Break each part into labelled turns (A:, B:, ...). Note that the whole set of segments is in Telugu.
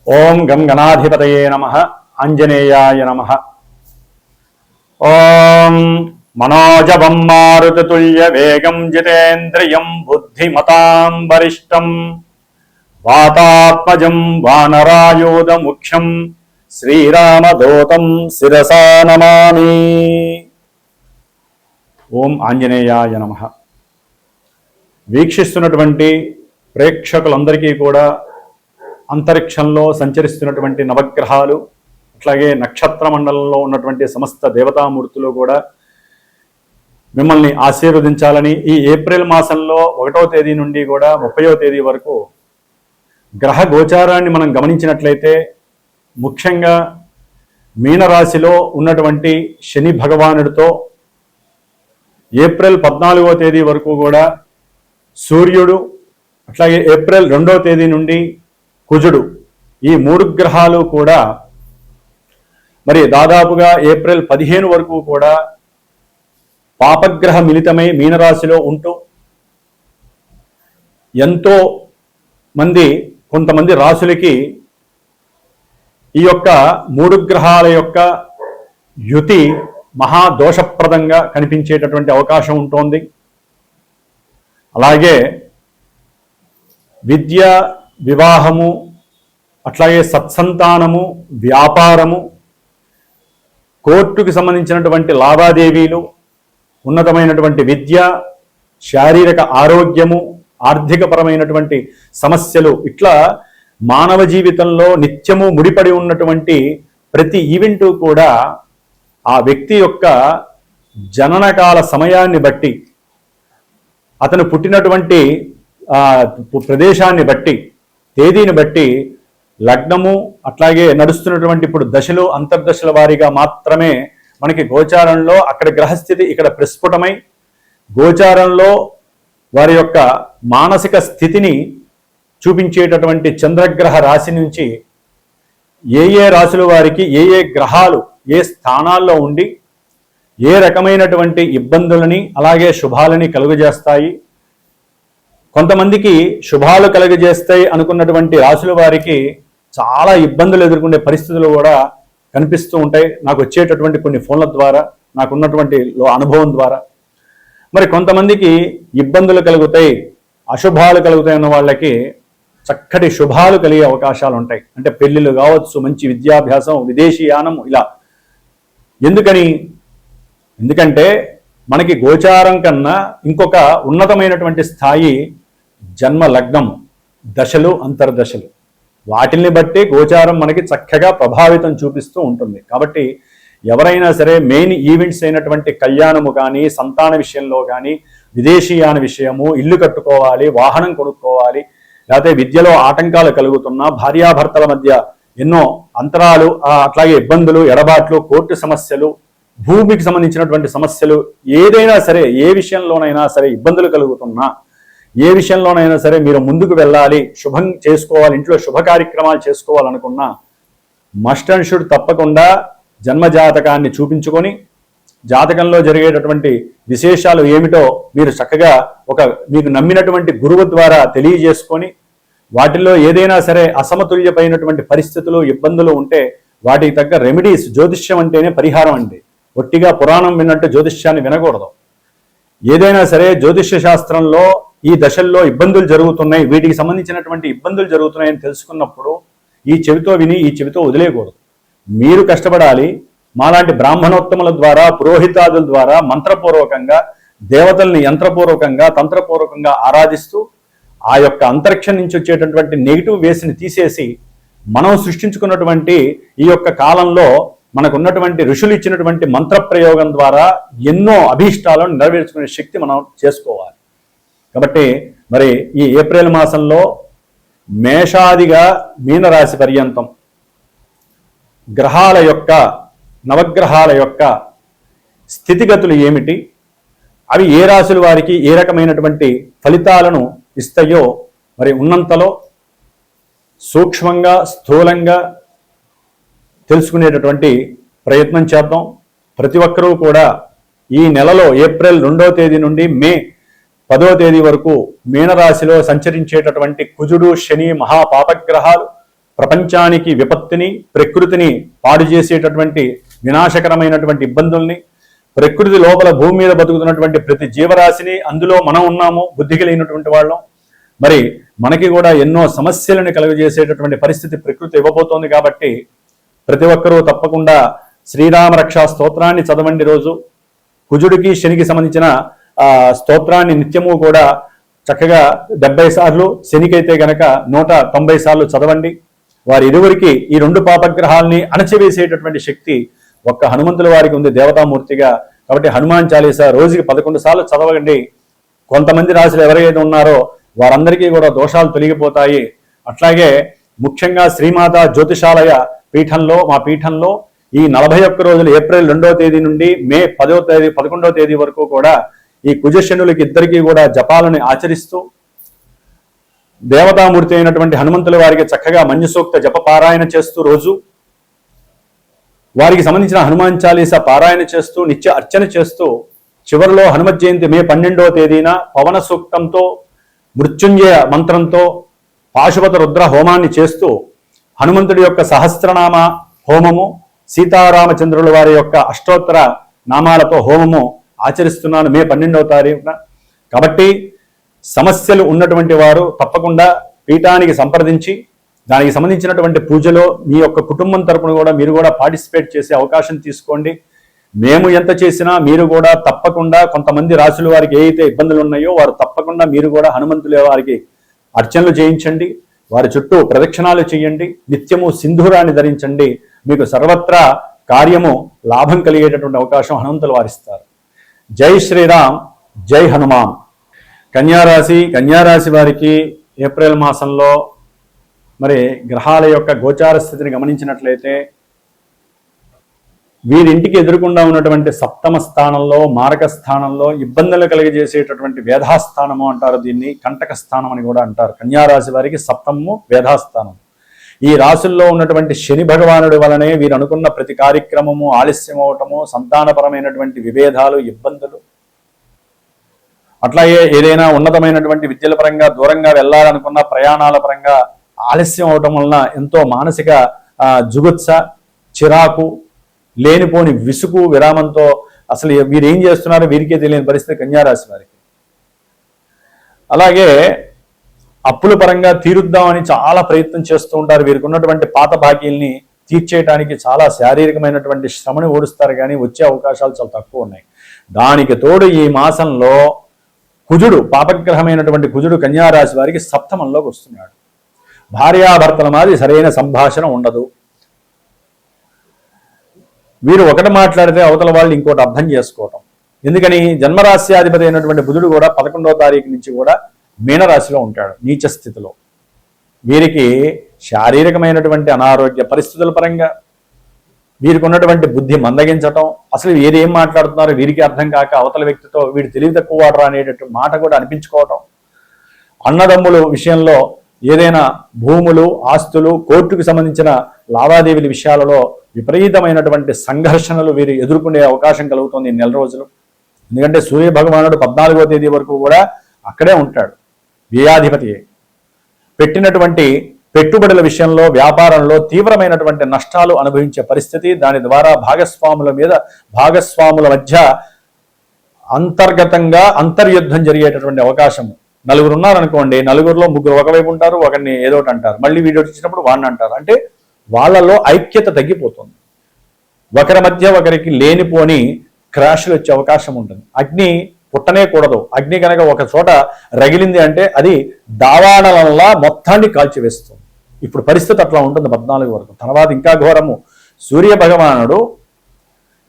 A: ఓం గం గణాధిపతయే నమః. ఆంజనేయాయ నమః. ఓం మనోజవం మారుతతుల్య వేగం జితేంద్రియం బుద్ధిమతాం వరిష్టం వాతాత్మజం వానరాయూధ ముఖ్యం శ్రీరామదూతం శిరసా నమామి. ఓం ఆంజనేయాయ నమః. వీక్షిస్తున్నటువంటి ప్రేక్షకులందరికీ కూడా అంతరిక్షంలో సంచరిస్తున్నటువంటి నవగ్రహాలు, అట్లాగే నక్షత్ర మండలంలో ఉన్నటువంటి సమస్త దేవతామూర్తులు కూడా మిమ్మల్ని ఆశీర్వదించాలని ఈ ఏప్రిల్ మాసంలో 1వ తేదీ నుండి కూడా 30వ తేదీ వరకు గ్రహ గోచారాన్ని మనం గమనించినట్లయితే ముఖ్యంగా మీనరాశిలో ఉన్నటువంటి శని భగవానుడితో ఏప్రిల్ 14వ తేదీ వరకు కూడా సూర్యుడు, అట్లాగే ఏప్రిల్ 2వ తేదీ నుండి కుజుడు, ఈ 3 గ్రహాలు కూడా మరి దాదాపుగా ఏప్రిల్ 15 వరకు కూడా పాపగ్రహ మిళితమై మీనరాశిలో ఉంటూ ఎంతో మంది కొంతమంది రాశులకి ఈ యొక్క 3 గ్రహాల యొక్క యుతి మహాదోషప్రదంగా కనిపించేటటువంటి అవకాశం ఉంటోంది. అలాగే విద్య, వివాహము, అట్లాగే సత్సంతానము, వ్యాపారము, కోర్టుకి సంబంధించినటువంటి లావాదేవీలు, ఉన్నతమైనటువంటి విద్య, శారీరక ఆరోగ్యము, ఆర్థికపరమైనటువంటి సమస్యలు, ఇట్లా మానవ జీవితంలో నిత్యము ముడిపడి ఉన్నటువంటి ప్రతి ఈవెంటు కూడా ఆ వ్యక్తి యొక్క జననకాల సమయాన్ని బట్టి, అతను పుట్టినటువంటి ప్రదేశాన్ని బట్టి, తేదీని బట్టి లగ్నము, అట్లాగే నడుస్తున్నటువంటి ఇప్పుడు దశలు, అంతర్దశల వారీగా మాత్రమే మనకి గోచారంలో అక్కడ గ్రహస్థితి ఇక్కడ ప్రస్ఫుటమై గోచారంలో వారి యొక్క మానసిక స్థితిని చూపించేటటువంటి చంద్రగ్రహ రాశి నుంచి ఏ రాశుల వారికి ఏ గ్రహాలు ఏ స్థానాల్లో ఉండి ఏ రకమైనటువంటి ఇబ్బందులని అలాగే శుభాలని కలుగజేస్తాయి. కొంతమందికి శుభాలు కలుగజేస్తాయి అనుకున్నటువంటి రాశుల వారికి చాలా ఇబ్బందులు ఎదుర్కొనే పరిస్థితులు కూడా కనిపిస్తూ ఉంటాయి. నాకు వచ్చేటటువంటి కొన్ని ఫోన్ల ద్వారా, నాకున్నటువంటి అనుభవం ద్వారా. మరి కొంతమందికి ఇబ్బందులు కలుగుతాయి, అశుభాలు కలుగుతాయి అన్న వాళ్ళకి చక్కటి శుభాలు కలిగే అవకాశాలు ఉంటాయి. అంటే పెళ్లిళ్ళు కావచ్చు, మంచి విద్యాభ్యాసం, విదేశీయానం, ఇలా. ఎందుకంటే మనకి గోచారం కన్నా ఇంకొక ఉన్నతమైనటువంటి స్థాయి జన్మ లగ్నం, దశలు, అంతర్దశలు. వాటిల్ని బట్టి గోచారం మనకి చక్కగా ప్రభావితం చూపిస్తూ ఉంటుంది. కాబట్టి ఎవరైనా సరే మెయిన్ ఈవెంట్స్ అయినటువంటి కళ్యాణము కానీ, సంతాన విషయంలో కానీ, విదేశీయాన విషయము, ఇల్లు కట్టుకోవాలి, వాహనం కొనుక్కోవాలి, లేకపోతే విద్యలో ఆటంకాలు కలుగుతున్నా, భార్యాభర్తల మధ్య ఎన్నో అంతరాలు, అట్లాగే ఇబ్బందులు, ఎడబాట్లు, కోర్టు సమస్యలు, భూమికి సంబంధించినటువంటి సమస్యలు, ఏదైనా సరే, ఏ విషయంలోనైనా సరే ఇబ్బందులు కలుగుతున్నా, ఏ విషయంలోనైనా సరే మీరు ముందుకు వెళ్ళాలి, శుభం చేసుకోవాలి, ఇంట్లో శుభ కార్యక్రమాలు చేసుకోవాలనుకున్నా మస్ట్ అండ్ షుడ్ తప్పకుండా జన్మజాతకాన్ని చూపించుకొని జాతకంలో జరిగేటటువంటి విశేషాలు ఏమిటో మీరు చక్కగా మీకు నమ్మినటువంటి గురువు ద్వారా తెలియజేసుకొని వాటిల్లో ఏదైనా సరే అసమతుల్యమైనటువంటి పరిస్థితులు, ఇబ్బందులు ఉంటే వాటికి తగ్గ రెమెడీస్. జ్యోతిష్యం అంటేనే పరిహారం అండి. ఒట్టిగా పురాణం విన్నట్టు జ్యోతిష్యాన్ని వినకూడదు. ఏదైనా సరే జ్యోతిష్య శాస్త్రంలో ఈ దశల్లో ఇబ్బందులు జరుగుతున్నాయి, వీటికి సంబంధించినటువంటి ఇబ్బందులు జరుగుతున్నాయని తెలుసుకున్నప్పుడు ఈ చెవితో విని ఈ చెవితో వదిలేయకూడదు. మీరు కష్టపడాలి. మాలాంటి బ్రాహ్మణోత్తముల ద్వారా, పురోహితాదుల ద్వారా మంత్రపూర్వకంగా దేవతల్ని యంత్రపూర్వకంగా, తంత్రపూర్వకంగా ఆరాధిస్తూ ఆ యొక్క అంతరిక్షం నుంచి వచ్చేటటువంటి నెగిటివ్ వేస్ని తీసేసి మనం సృష్టించుకున్నటువంటి ఈ యొక్క కాలంలో మనకున్నటువంటి ఋషులు ఇచ్చినటువంటి మంత్రప్రయోగం ద్వారా ఎన్నో అభీష్టాలను నెరవేర్చుకునే శక్తి మనం చేసుకోవాలి. కాబట్టి మరి ఈ ఏప్రిల్ మాసంలో మేషాదిగా మీనరాశి పర్యంతం గ్రహాల యొక్క, నవగ్రహాల యొక్క స్థితిగతులు ఏమిటి, అవి ఏ రాశుల వారికి ఏ రకమైనటువంటి ఫలితాలను ఇస్తాయో మరి ఉన్నంతలో సూక్ష్మంగా, స్థూలంగా తెలుసుకునేటటువంటి ప్రయత్నం చేద్దాం. ప్రతి ఒక్కరూ కూడా ఈ నెలలో ఏప్రిల్ 2వ తేదీ నుండి మే 10వ తేదీ వరకు మీనరాశిలో సంచరించేటటువంటి కుజుడు, శని మహాపాపగ్రహాలు ప్రపంచానికి విపత్తిని, ప్రకృతిని పాడు చేసేటటువంటి వినాశకరమైనటువంటి ఇబ్బందుల్ని, ప్రకృతి లోపల భూమి మీద బతుకుతున్నటువంటి ప్రతి జీవరాశిని, అందులో మనం ఉన్నాము బుద్ధి కలిగినటువంటి వాళ్ళం, మరి మనకి కూడా ఎన్నో సమస్యలను కలుగజేసేటటువంటి పరిస్థితి ప్రకృతి ఇవ్వబోతోంది. కాబట్టి ప్రతి ఒక్కరూ తప్పకుండా శ్రీరామ రక్షా స్తోత్రాన్ని చదవండి. రోజు కుజుడికి శనికి సంబంధించిన స్తోత్రాన్ని నిత్యము కూడా చక్కగా 70 సార్లు, శనికైతే గనక 190 సార్లు చదవండి. వారి ఇరువురికి ఈ 2 పాపగ్రహాలని అణచివేసేటటువంటి శక్తి ఒక్క హనుమంతుల వారికి ఉంది దేవతామూర్తిగా. కాబట్టి హనుమాన్ చాలీసా రోజుకి 11 సార్లు చదవండి. కొంతమంది రాశులు ఎవరైతే ఉన్నారో వారందరికీ కూడా దోషాలు తొలగిపోతాయి. అట్లాగే ముఖ్యంగా శ్రీమాత జ్యోతిషాలయ పీఠంలో, మా పీఠంలో ఈ 41 రోజులు ఏప్రిల్ 2వ తేదీ నుండి మే 11వ తేదీ వరకు కూడా ఈ కుజశనులకి ఇద్దరికీ కూడా జపాలని ఆచరిస్తూ దేవతామూర్తి అయినటువంటి హనుమంతుల వారికి చక్కగా మంజుసూక్త జప పారాయణ చేస్తూ, రోజు వారికి సంబంధించిన హనుమాన్ చాలీసా పారాయణ చేస్తూ, నిత్య అర్చన చేస్తూ, చివరిలో హనుమత్ జయంతి మే 12వ తేదీన పవన సూక్తంతో, మృత్యుంజయ మంత్రంతో పాశుపత రుద్ర హోమాన్ని చేస్తూ, హనుమంతుడి యొక్క సహస్రనామ హోమము, సీతారామచంద్రుల వారి యొక్క అష్టోత్తర నామాలతో హోమము ఆచరిస్తున్నాను మే 12వ తారీఖున. కాబట్టి సమస్యలు ఉన్నటువంటి వారు తప్పకుండా పీఠానికి సంప్రదించి దానికి సంబంధించినటువంటి పూజలో మీ యొక్క కుటుంబం తరపున కూడా మీరు కూడా పార్టిసిపేట్ చేసే అవకాశం తీసుకోండి. మేము ఎంత చేసినా మీరు కూడా తప్పకుండా, కొంతమంది రాశుల వారికి ఏ అయితే ఇబ్బందులు ఉన్నాయో వారు తప్పకుండా మీరు కూడా హనుమంతుల వారికి అర్చనలు చేయించండి, వారి చుట్టూ ప్రదక్షిణాలు చేయండి, నిత్యము సింధూరాన్ని ధరించండి. మీకు సర్వత్రా కార్యము లాభం కలిగేటటువంటి అవకాశం హనుమంతులు వారిస్తారు. జై శ్రీరామ్, జై హనుమాన్. కన్యారాశి వారికి ఏప్రిల్ మాసంలో మరి గ్రహాల యొక్క గోచార స్థితిని గమనించినట్లయితే వీరింటికి ఎదురుకుండా ఉన్నటువంటి సప్తమ స్థానంలో, మారక స్థానంలో ఇబ్బందులు కలిగజేసేటటువంటి వేధాస్థానము అంటారు, దీన్ని కంటక స్థానం అని కూడా అంటారు. కన్యారాశి వారికి సప్తమము వేధాస్థానం. ఈ రాశుల్లో ఉన్నటువంటి శని భగవానుడి వలనే వీరు అనుకున్న ప్రతి కార్యక్రమము ఆలస్యం అవటము, సంతానపరమైనటువంటి విభేదాలు, ఇబ్బందులు, అట్లాగే ఏదైనా ఉన్నతమైనటువంటి విద్యల పరంగా దూరంగా వెళ్ళాలనుకున్న ప్రయాణాల పరంగా ఆలస్యం అవటం వలన ఎంతో మానసిక జుగుత్స, చిరాకు, లేనిపోని విసుగు, విరామంతో అసలు వీరు ఏం చేస్తున్నారో వీరికే తెలియని పరిస్థితి కన్యారాశి వారికి. అలాగే అప్పుల పరంగా తీరుద్దామని చాలా ప్రయత్నం చేస్తూ ఉంటారు. వీరికి ఉన్నటువంటి పాత బాకీల్ని తీర్చేయడానికి చాలా శారీరకమైనటువంటి శ్రమని ఓడుస్తారు, కానీ వచ్చే అవకాశాలు చాలా తక్కువ ఉన్నాయి. దానికి తోడు ఈ మాసంలో కుజుడు, పాపగ్రహమైనటువంటి కుజుడు కన్యారాశి వారికి సప్తమంలోకి వస్తున్నాడు. భార్యాభర్తల మాది సరైన సంభాషణ ఉండదు. వీరు ఒకటి మాట్లాడితే అవతల వాళ్ళు ఇంకోటి అర్థం చేసుకోవటం. ఎందుకని జన్మరాశ్యాధిపతి అయినటువంటి బుధుడు కూడా 11వ తారీఖు నుంచి కూడా మీనరాశిలో ఉంటాడు నీచ స్థితిలో. వీరికి శారీరకమైనటువంటి అనారోగ్య పరిస్థితుల పరంగా వీరికి ఉన్నటువంటి బుద్ధి మందగించటం, అసలు వీరు ఏం మాట్లాడుతున్నారో వీరికి అర్థం కాక అవతల వ్యక్తితో వీడు తెలివి తక్కువ వాడరా అనేటట్టు మాట కూడా అనిపించుకోవటం, అన్నదమ్ముల విషయంలో ఏదైనా భూములు, ఆస్తులు, కోర్టుకు సంబంధించిన లావాదేవీల విషయాలలో విపరీతమైనటువంటి సంఘర్షణలు వీరు ఎదుర్కొనే అవకాశం కలుగుతుంది ఈ నెల రోజులు. ఎందుకంటే సూర్య భగవానుడు 14వ తేదీ వరకు కూడా అక్కడే ఉంటాడు, వ్యయాధిపతి. పెట్టినటువంటి పెట్టుబడుల విషయంలో, వ్యాపారంలో తీవ్రమైనటువంటి నష్టాలు అనుభవించే పరిస్థితి, దాని ద్వారా భాగస్వాముల మధ్య అంతర్గతంగా అంతర్యుద్ధం జరిగేటటువంటి అవకాశము. నలుగురు ఉన్నారనుకోండి, నలుగురిలో ముగ్గురు ఒకవైపు ఉంటారు, ఒకరిని ఏదోటి అంటారు, మళ్ళీ వీడియో వచ్చినప్పుడు వాడిని అంటారు. అంటే వాళ్ళలో ఐక్యత తగ్గిపోతుంది. ఒకరి మధ్య ఒకరికి లేనిపోని క్రాష్లు వచ్చే అవకాశం ఉంటుంది. అగ్ని పుట్టనే కూడదు. అగ్ని కనుక ఒక చోట రగిలింది అంటే అది దావానలంలా మొత్తాన్ని కాల్చివేస్తుంది. ఇప్పుడు పరిస్థితి అట్లా ఉంటుంది 14 వరకు. తర్వాత ఇంకా ఘోరము, సూర్య భగవానుడు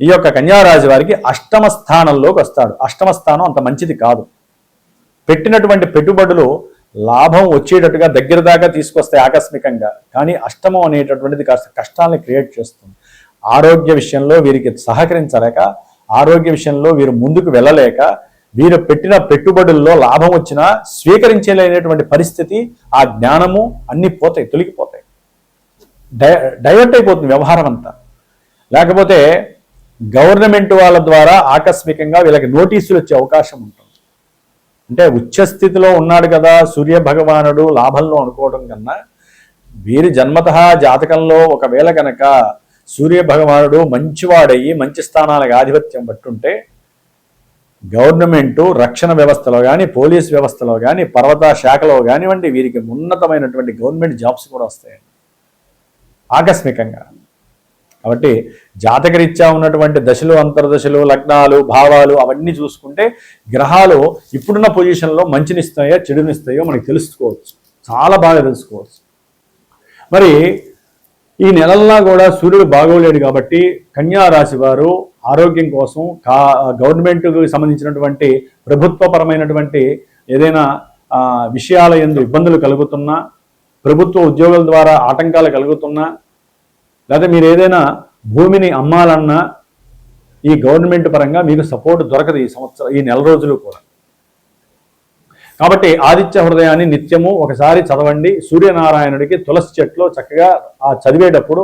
A: ఈ యొక్క కన్యారాశి వారికి అష్టమ స్థానంలోకి వస్తాడు. అష్టమ స్థానం అంత మంచిది కాదు. పెట్టినటువంటి పెట్టుబడులు లాభం వచ్చేటట్టుగా దగ్గర దాకా తీసుకొస్తాయి ఆకస్మికంగా, కానీ అష్టమం అనేటటువంటిది కాస్త కష్టాలను క్రియేట్ చేస్తుంది. ఆరోగ్య విషయంలో వీరికి సహకరించలేక, ఆరోగ్య విషయంలో వీరు ముందుకు వెళ్ళలేక, వీరు పెట్టిన పెట్టుబడుల్లో లాభం వచ్చినా స్వీకరించలేనటువంటి పరిస్థితి, ఆ జ్ఞానము అన్నీ పోతాయి, తొలగిపోతాయి, డైవర్ట్ అయిపోతుంది వ్యవహారం అంతా. లేకపోతే గవర్నమెంట్ వాళ్ళ ద్వారా ఆకస్మికంగా వీళ్ళకి నోటీసులు వచ్చే అవకాశం ఉంటుంది. అంటే ఉచ్చస్థితిలో ఉన్నాడు కదా సూర్య భగవానుడు లాభంలో అనుకోవడం కన్నా వీరి జన్మతః జాతకంలో ఒకవేళ కనుక సూర్య భగవానుడు మంచివాడయ్యి మంచి స్థానాలకు ఆధిపత్యం పట్టుంటే గవర్నమెంటు రక్షణ వ్యవస్థలో కానీ పోలీస్ వ్యవస్థలో కానీ పర్వత శాఖలో కానివ్వండి వీరికి ఉన్నతమైనటువంటి గవర్నమెంట్ జాబ్స్ కూడా వస్తాయండి ఆకస్మికంగా. కాబట్టి జాతకరీత్యా ఉన్నటువంటి దశలు అంతర్దశలు లగ్నాలు భావాలు అవన్నీ చూసుకుంటే గ్రహాలు ఇప్పుడున్న పొజిషన్లో మంచినిస్తాయో చెడునిస్తాయో మనకి తెలుసుకోవచ్చు, చాలా బాగా తెలుసుకోవచ్చు. మరి ఈ నెలల్లో కూడా సూర్యుడు బాగోలేడు కాబట్టి కన్యా రాశి వారు ఆరోగ్యం కోసం గవర్నమెంట్కి సంబంధించినటువంటి ప్రభుత్వపరమైనటువంటి ఏదైనా విషయాల యందు ఇబ్బందులు కలుగుతున్నా, ప్రభుత్వ ఉద్యోగుల ద్వారా ఆటంకాలు కలుగుతున్నా, లేదా మీరు ఏదైనా భూమిని అమ్మాలన్నా ఈ గవర్నమెంట్ పరంగా మీకు సపోర్ట్ దొరకదు ఈ నెల రోజులు కూడా. కాబట్టి ఆదిత్య హృదయాన్ని నిత్యము ఒకసారి చదవండి. సూర్యనారాయణుడికి తులసి చెట్లో చక్కగా ఆ చదివేటప్పుడు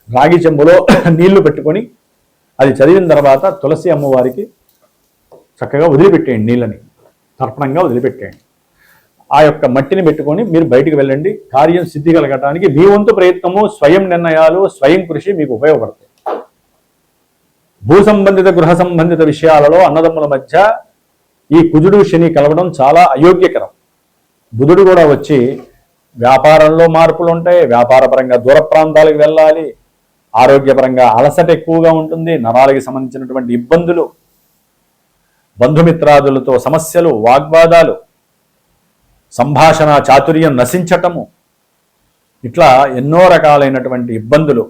A: రాగి చెంబులో నీళ్లు పెట్టుకొని అది చదివిన తర్వాత తులసి అమ్మవారికి చక్కగా వదిలిపెట్టేయండి, నీళ్ళని తర్పణంగా వదిలిపెట్టేయండి. ఆ యొక్క మట్టిని పెట్టుకొని మీరు బయటికి వెళ్ళండి. కార్యం సిద్ధి కలగటానికి మీ వంతు ప్రయత్నము, స్వయం నిర్ణయాలు, స్వయం కృషి మీకు ఉపయోగపడతాయి. భూ సంబంధిత గృహ సంబంధిత విషయాలలో అన్నదమ్ముల మధ్య ఈ కుజుడు శని కలవడం చాలా అయోగ్యకరం. బుధుడు కూడా వచ్చి వ్యాపారంలో మార్పులు ఉంటాయి, వ్యాపారపరంగా దూర ప్రాంతాలకు వెళ్ళాలి, ఆరోగ్యపరంగా అలసట ఎక్కువగా ఉంటుంది, నరాలకి సంబంధించినటువంటి ఇబ్బందులు, బంధుమిత్రాదులతో సమస్యలు, వాగ్వాదాలు, సంభాషణ చాతుర్యం నశించటము, ఇట్లా ఎన్నో రకాలైనటువంటి ఇబ్బందులు.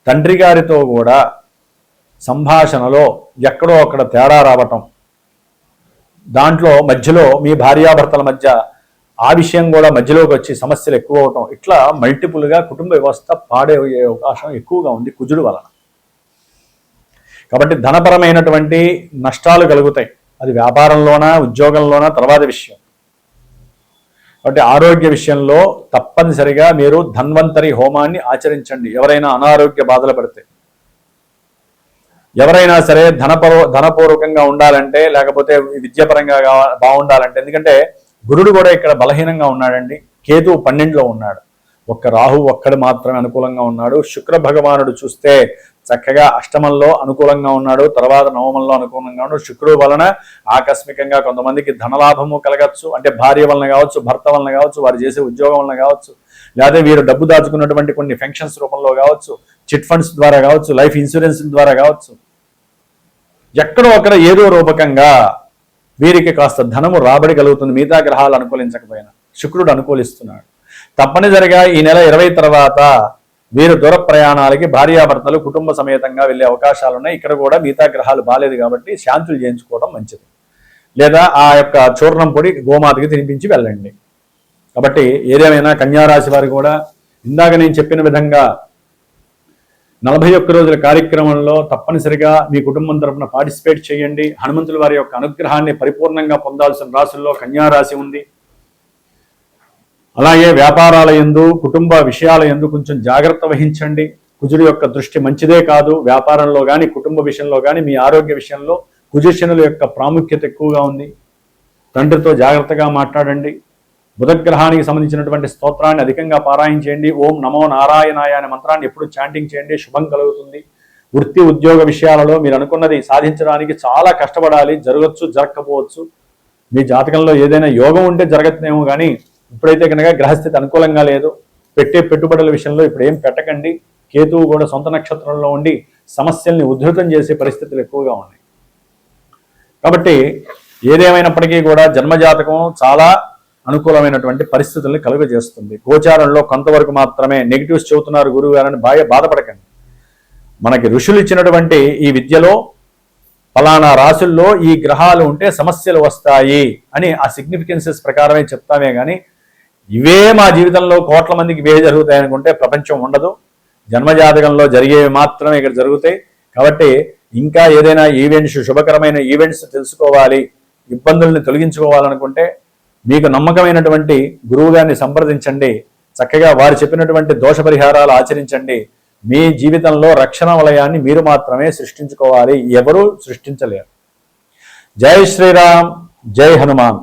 A: తండ్రి గారితో కూడా సంభాషణలో ఎక్కడో అక్కడ తేడా రావటం, దాంట్లో మధ్యలో మీ భార్యాభర్తల మధ్య ఆ విషయం కూడా మధ్యలోకి వచ్చి సమస్యలు ఎక్కువ అవటం, ఇట్లా మల్టిపుల్గా కుటుంబ వ్యవస్థ పాడే అవకాశం ఎక్కువగా ఉంది కుజుడు వలన. కాబట్టి ధనపరమైనటువంటి నష్టాలు కలుగుతాయి, అది వ్యాపారంలోనా ఉద్యోగంలోనా తర్వాత విషయం. కాబట్టి ఆరోగ్య విషయంలో తప్పనిసరిగా మీరు ధన్వంతరి హోమాన్ని ఆచరించండి. ఎవరైనా అనారోగ్య బాధలు పడితే, ఎవరైనా సరే ధనపూర్వకంగా ఉండాలంటే, లేకపోతే విద్యాపరంగా బాగుండాలంటే, ఎందుకంటే గురుడు కూడా ఇక్కడ బలహీనంగా ఉన్నాడండి, కేతువు 12లో ఉన్నాడు, ఒక్క రాహు ఒక్కడు మాత్రమే అనుకూలంగా ఉన్నాడు. శుక్ర భగవానుడు చూస్తే చక్కగా అష్టమంలో అనుకూలంగా ఉన్నాడు, తర్వాత నవమంలో అనుకూలంగా ఉన్నాడు. శుక్రుడు వలన ఆకస్మికంగా కొంతమందికి ధనలాభము కలగచ్చు, అంటే భార్య వలన కావచ్చు, భర్త వలన కావచ్చు, వారు చేసే ఉద్యోగం వలన కావచ్చు, లేదా వీరు డబ్బు దాచుకున్నటువంటి కొన్ని ఫెన్షన్స్ రూపంలో కావచ్చు, చిట్ ఫండ్స్ ద్వారా కావచ్చు, లైఫ్ ఇన్సూరెన్స్ ద్వారా కావచ్చు, ఎక్కడో అక్కడ ఏదో రూపకంగా వీరికి కాస్త ధనము రాబడి కలుగుతుంది. మిగతా గ్రహాలు అనుకూలించకపోయినా శుక్రుడు అనుకూలిస్తున్నాడు. తప్పనిసరిగా ఈ నెల 20 తర్వాత వీరు దూర ప్రయాణాలకి భార్యాభర్తలు కుటుంబ సమేతంగా వెళ్ళే అవకాశాలు ఉన్నాయి. ఇక్కడ కూడా మిగతా గ్రహాలు బాలేదు కాబట్టి శాంతులు చేయించుకోవడం మంచిది, లేదా ఆ యొక్క చూర్ణం పొడి గోమాతకి తినిపించి వెళ్ళండి. కాబట్టి ఏదేమైనా కన్యారాశి వారు కూడా ఇందాక నేను చెప్పిన విధంగా 41 రోజుల కార్యక్రమంలో తప్పనిసరిగా మీ కుటుంబం తరపున పార్టిసిపేట్ చేయండి. హనుమంతుల వారి యొక్క అనుగ్రహాన్ని పరిపూర్ణంగా పొందాల్సిన రాశుల్లో కన్యారాశి ఉంది. అలాగే వ్యాపారాల యందు, కుటుంబ విషయాల యందు కొంచెం జాగ్రత్త వహించండి. కుజుడి యొక్క దృష్టి మంచిదే కాదు. వ్యాపారంలో కానీ, కుటుంబ విషయంలో కానీ, మీ ఆరోగ్య విషయంలో కుజశనుల యొక్క ప్రాముఖ్యత ఎక్కువగా ఉంది. తండ్రితో జాగ్రత్తగా మాట్లాడండి. బుధగ్రహానికి సంబంధించినటువంటి స్తోత్రాన్ని అధికంగా పారాయణ చేయండి. ఓం నమో నారాయణాయ అనే మంత్రాన్ని ఎప్పుడు చాంటింగ్ చేయండి, శుభం కలుగుతుంది. వృత్తి ఉద్యోగ విషయాలలో మీరు అనుకున్నది సాధించడానికి చాలా కష్టపడాలి. జరగచ్చు, జరగకపోవచ్చు. మీ జాతకంలో ఏదైనా యోగం ఉంటే జరగచ్చేమో, కానీ ఇప్పుడైతే కనుక గ్రహస్థితి అనుకూలంగా లేదు. పెట్టుబడుల విషయంలో ఇప్పుడు ఏం పెట్టకండి. కేతువు కూడా సొంత నక్షత్రంలో ఉండి సమస్యల్ని ఉధృతం చేసే పరిస్థితులు ఎక్కువగా ఉన్నాయి. కాబట్టి ఏదేమైనప్పటికీ కూడా జన్మజాతకం చాలా అనుకూలమైనటువంటి పరిస్థితుల్ని కలుగజేస్తుంది. గోచారంలో కొంతవరకు మాత్రమే నెగిటివ్స్ చెబుతున్నారు గురువు గారని బాధపడకండి. మనకి ఋషులు ఇచ్చినటువంటి ఈ విద్యలో ఫలానా రాశుల్లో ఈ గ్రహాలు ఉంటే సమస్యలు వస్తాయి అని ఆ సిగ్నిఫికెన్సెస్ ప్రకారమే చెప్తామే కానీ ఇవే మా జీవితంలో కోట్ల మందికి ఇవే జరుగుతాయి అనుకుంటే ప్రపంచం ఉండదు. జన్మజాతకంలో జరిగేవి మాత్రమే ఇక్కడ జరుగుతాయి. కాబట్టి ఇంకా ఏదైనా ఈవెంట్స్, శుభకరమైన ఈవెంట్స్ తెలుసుకోవాలి, ఇబ్బందుల్ని తొలగించుకోవాలనుకుంటే మీకు నమ్మకమైనటువంటి గురువు గారిని సంప్రదించండి. చక్కగా వారు చెప్పినటువంటి దోష పరిహారాలు ఆచరించండి. మీ జీవితంలో రక్షణ వలయాన్ని మీరు మాత్రమే సృష్టించుకోవాలి, ఎవరూ సృష్టించలేరు. జై శ్రీరామ్, జై హనుమాన్.